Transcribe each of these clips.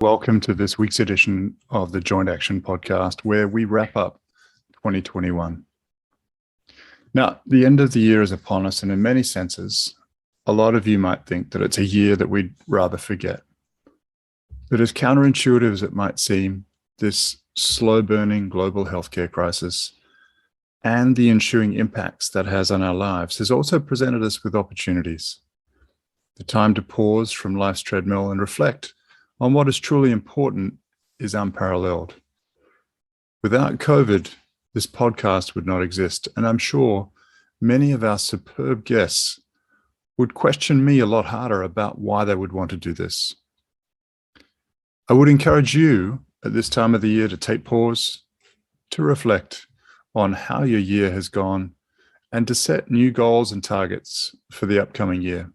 Welcome to this week's edition of the Joint Action Podcast, where we wrap up 2021. Now, the end of the year is upon us, and in many senses, a lot of you might think that it's a year that we'd rather forget. But as counterintuitive as it might seem, this slow-burning global healthcare crisis and the ensuing impacts that has on our lives has also presented us with opportunities. The time to pause from life's treadmill and reflect on what is truly important is unparalleled. Without COVID, this podcast would not exist, and I'm sure many of our superb guests would question me a lot harder about why they would want to do this. I would encourage you at this time of the year to take pause, to reflect on how your year has gone, and to set new goals and targets for the upcoming year.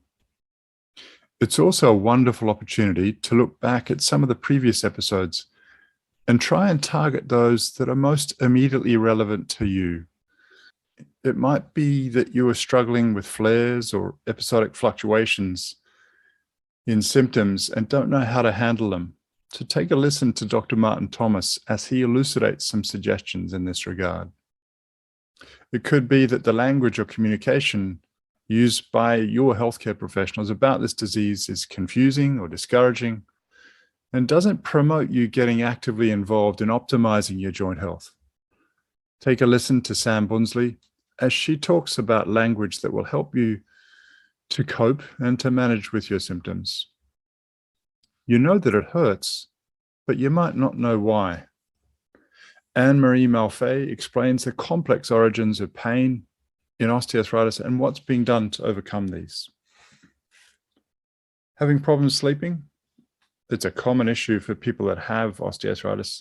It's also a wonderful opportunity to look back at some of the previous episodes and try and target those that are most immediately relevant to you. It might be that you are struggling with flares or episodic fluctuations in symptoms and don't know how to handle them. So take a listen to Dr. Martin Thomas as he elucidates some suggestions in this regard. It could be that the language or communication used by your healthcare professionals about this disease is confusing or discouraging and doesn't promote you getting actively involved in optimizing your joint health. Take a listen to Sam Bunsley as she talks about language that will help you to cope and to manage with your symptoms. You know that it hurts, but you might not know why. Anne-Marie Malfay explains the complex origins of pain in osteoarthritis and what's being done to overcome these. Having problems sleeping? It's a common issue for people that have osteoarthritis.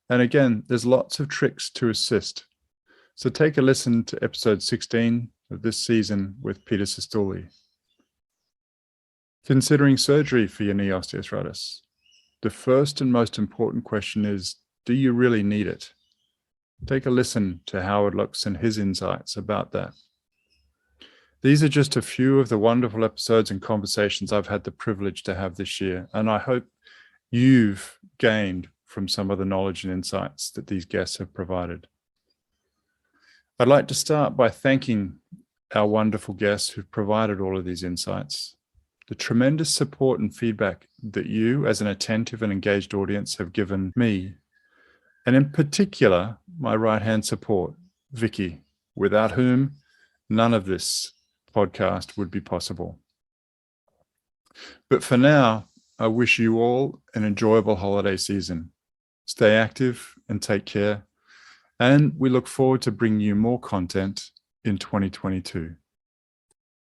And again, there's lots of tricks to assist. So take a listen to episode 16 of this season with Peter Cistulli. Considering surgery for your knee osteoarthritis. The first and most important question is, do you really need it? Take a listen to Howard Lux and his insights about that. These are just a few of the wonderful episodes and conversations I've had the privilege to have this year, and I hope you've gained from some of the knowledge and insights that these guests have provided. I'd like to start by thanking our wonderful guests who've provided all of these insights. The tremendous support and feedback that you, as an attentive and engaged audience, have given me, and in particular, my right-hand support, Vicky, without whom none of this podcast would be possible. But for now, I wish you all an enjoyable holiday season. Stay active and take care, and we look forward to bringing you more content in 2022.